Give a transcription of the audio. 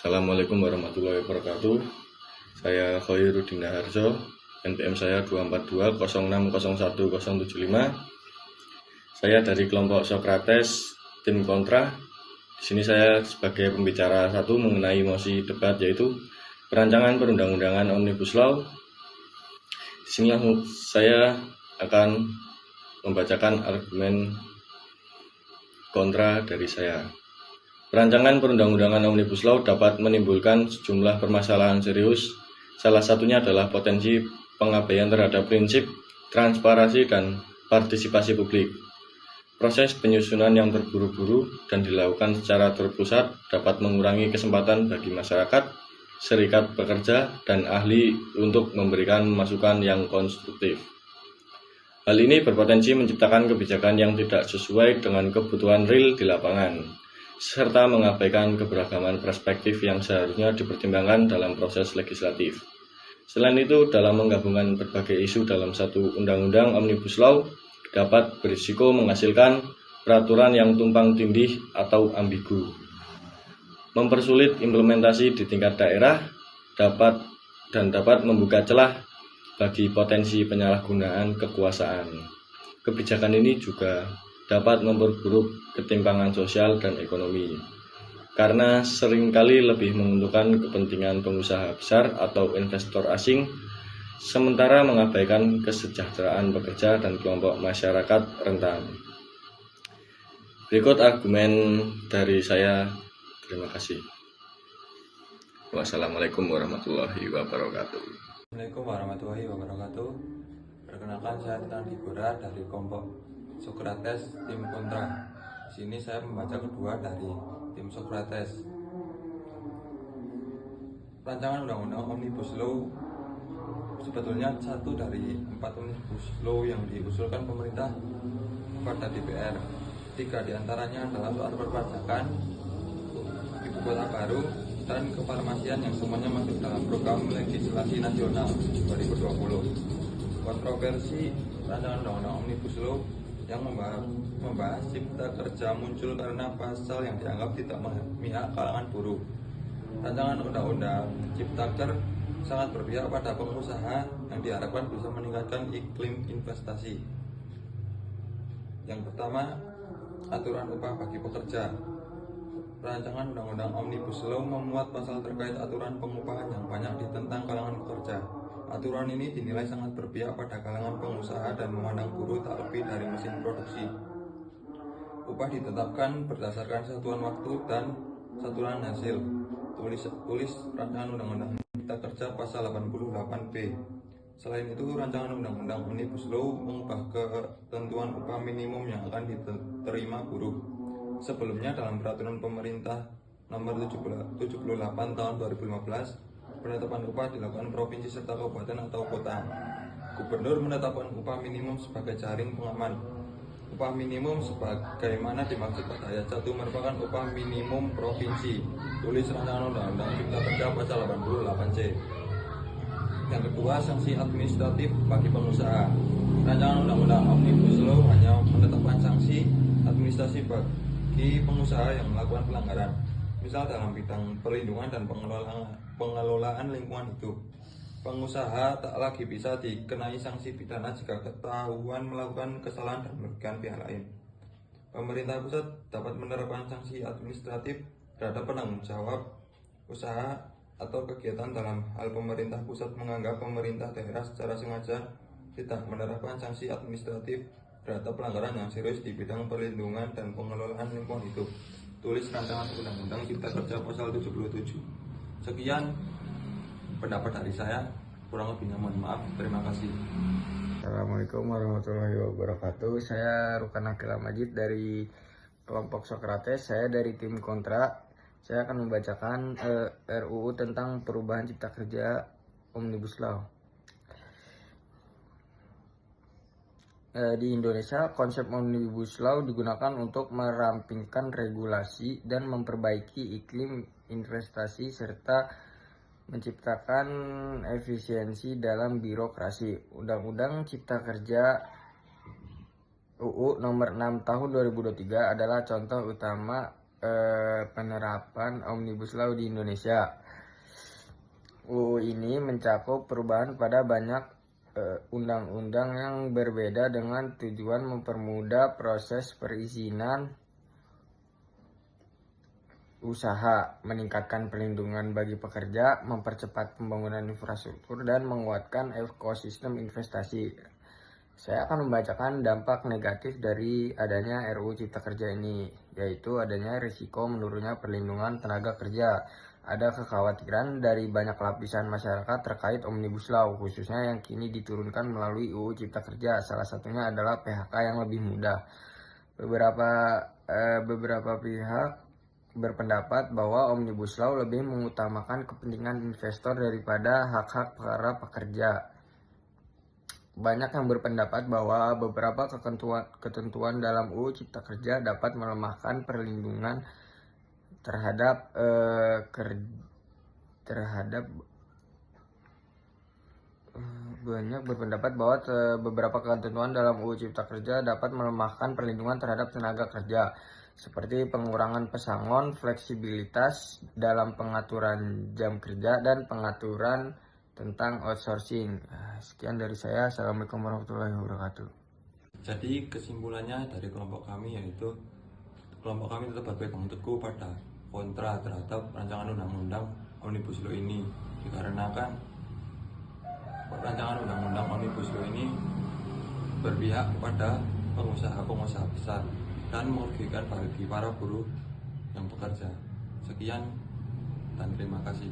Assalamualaikum warahmatullahi wabarakatuh. Saya Khoirudin Harjo, NPM saya 24206010075. Saya dari kelompok Sokrates, tim kontra. Di sini saya sebagai pembicara satu mengenai mosi debat, yaitu perancangan perundang-undangan Omnibus Law. Di sini saya akan membacakan argumen kontra dari saya. Rancangan perundang-undangan Omnibus Law dapat menimbulkan sejumlah permasalahan serius. Salah satunya adalah potensi pengabaian terhadap prinsip transparansi dan partisipasi publik. Proses penyusunan yang terburu-buru dan dilakukan secara terpusat dapat mengurangi kesempatan bagi masyarakat, serikat pekerja, dan ahli untuk memberikan masukan yang konstruktif. Hal ini berpotensi menciptakan kebijakan yang tidak sesuai dengan kebutuhan real di lapangan, serta mengabaikan keberagaman perspektif yang seharusnya dipertimbangkan dalam proses legislatif. Selain itu, dalam menggabungkan berbagai isu dalam satu undang-undang Omnibus Law dapat berisiko menghasilkan peraturan yang tumpang tindih atau ambigu, mempersulit implementasi di tingkat daerah, dapat membuka celah bagi potensi penyalahgunaan kekuasaan. Kebijakan ini juga dapat memperburuk ketimpangan sosial dan ekonomi, karena seringkali lebih menguntungkan kepentingan pengusaha besar atau investor asing, sementara mengabaikan kesejahteraan pekerja dan kelompok masyarakat rentan. Berikut argumen dari saya. Terima kasih. Wassalamualaikum warahmatullahi wabarakatuh. Assalamualaikum warahmatullahi wabarakatuh. Perkenalkan, saya Titan Higora dari kelompok Sokrates tim kontra. Di sini saya membaca kedua dari tim Sokrates. Rancangan undang-undang Omnibus Law sebetulnya satu dari 4 Omnibus Law yang diusulkan pemerintah kepada DPR. 3 diantaranya adalah soal perpajakan, ibu kota baru, dan kefarmasian yang semuanya masuk dalam program legislasi nasional 2020. Kontroversi rancangan undang-undang Omnibus Law yang membahas cipta kerja muncul karena pasal yang dianggap tidak memihak kalangan buruh. Rancangan undang-undang Ciptaker sangat berpihak pada pengusaha yang diharapkan bisa meningkatkan iklim investasi. Yang pertama, aturan upah bagi pekerja. Rancangan undang-undang Omnibus Law memuat pasal terkait aturan pengupahan yang banyak ditentang kalangan pekerja. Aturan ini dinilai sangat berpihak pada kalangan pengusaha dan memandang buruh tak lebih dari mesin produksi. Upah ditetapkan berdasarkan satuan waktu dan satuan hasil. Tulis rancangan undang-undang Cipta Kerja pasal 88B. Selain itu, rancangan undang-undang Omnibus Law mengubah ketentuan upah minimum yang akan diterima buruh. Sebelumnya dalam peraturan pemerintah nomor 78 tahun 2015, penetapan upah dilakukan provinsi serta kabupaten atau kota. Gubernur menetapkan upah minimum sebagai jaring pengaman. Upah minimum sebagaimana dimaksud pada ayat 1 merupakan upah minimum provinsi. Tulis rancangan undang-undang Cipta Kerja pasal 88C. Yang kedua, sanksi administratif bagi pengusaha. Rancangan undang-undang Omnibus Law hanya menetapkan sanksi administrasi bagi pengusaha yang melakukan pelanggaran, misal dalam bidang perlindungan dan pengelolaan lingkungan hidup. Pengusaha tak lagi bisa dikenai sanksi pidana jika ketahuan melakukan kesalahan dan merugikan pihak lain. Pemerintah pusat dapat menerapkan sanksi administratif terhadap penanggung jawab usaha atau kegiatan dalam hal pemerintah pusat menganggap pemerintah daerah secara sengaja tidak menerapkan sanksi administratif terhadap pelanggaran yang serius di bidang perlindungan dan pengelolaan lingkungan hidup. Tulis rancangan undang-undang Cipta Kerja pasal 77. Sekian pendapat dari saya, kurang lebihnya mohon maaf. Terima kasih. Assalamualaikum warahmatullahi wabarakatuh. Saya Rukan Akila Majid dari kelompok Sokrates. Saya dari tim kontra. Saya akan membacakan RUU tentang perubahan Cipta Kerja Omnibus Law. Di Indonesia, konsep Omnibus Law digunakan untuk merampingkan regulasi dan memperbaiki iklim investasi serta menciptakan efisiensi dalam birokrasi. Undang-Undang Cipta Kerja UU Nomor 6 Tahun 2023 adalah contoh utama penerapan Omnibus Law di Indonesia. UU ini mencakup perubahan pada banyak undang-undang yang berbeda dengan tujuan mempermudah proses perizinan usaha, meningkatkan perlindungan bagi pekerja, mempercepat pembangunan infrastruktur, dan menguatkan ekosistem investasi. Saya akan membacakan dampak negatif dari adanya RUU Cipta Kerja ini, yaitu adanya risiko menurunnya perlindungan tenaga kerja. Ada kekhawatiran dari banyak lapisan masyarakat terkait Omnibus Law, khususnya yang kini diturunkan melalui UU Cipta Kerja. Salah satunya adalah PHK yang lebih mudah. Beberapa pihak berpendapat bahwa Omnibus Law lebih mengutamakan kepentingan investor daripada hak-hak para pekerja. Banyak yang berpendapat bahwa beberapa ketentuan dalam UU Cipta Kerja dapat melemahkan perlindungan terhadap banyak berpendapat bahwa beberapa ketentuan dalam UU Cipta Kerja dapat melemahkan perlindungan terhadap tenaga kerja, seperti pengurangan pesangon, fleksibilitas dalam pengaturan jam kerja, dan pengaturan tentang outsourcing. Sekian dari saya. Assalamualaikum warahmatullahi wabarakatuh. Jadi kesimpulannya dari kelompok kami yaitu kelompok kami tetap berpegang teguh pada kontra terhadap rancangan undang-undang Omnibus Law ini, dikarenakan rancangan undang-undang Omnibus Law ini berpihak kepada pengusaha-pengusaha besar dan merugikan bagi para buruh yang bekerja. Sekian dan terima kasih.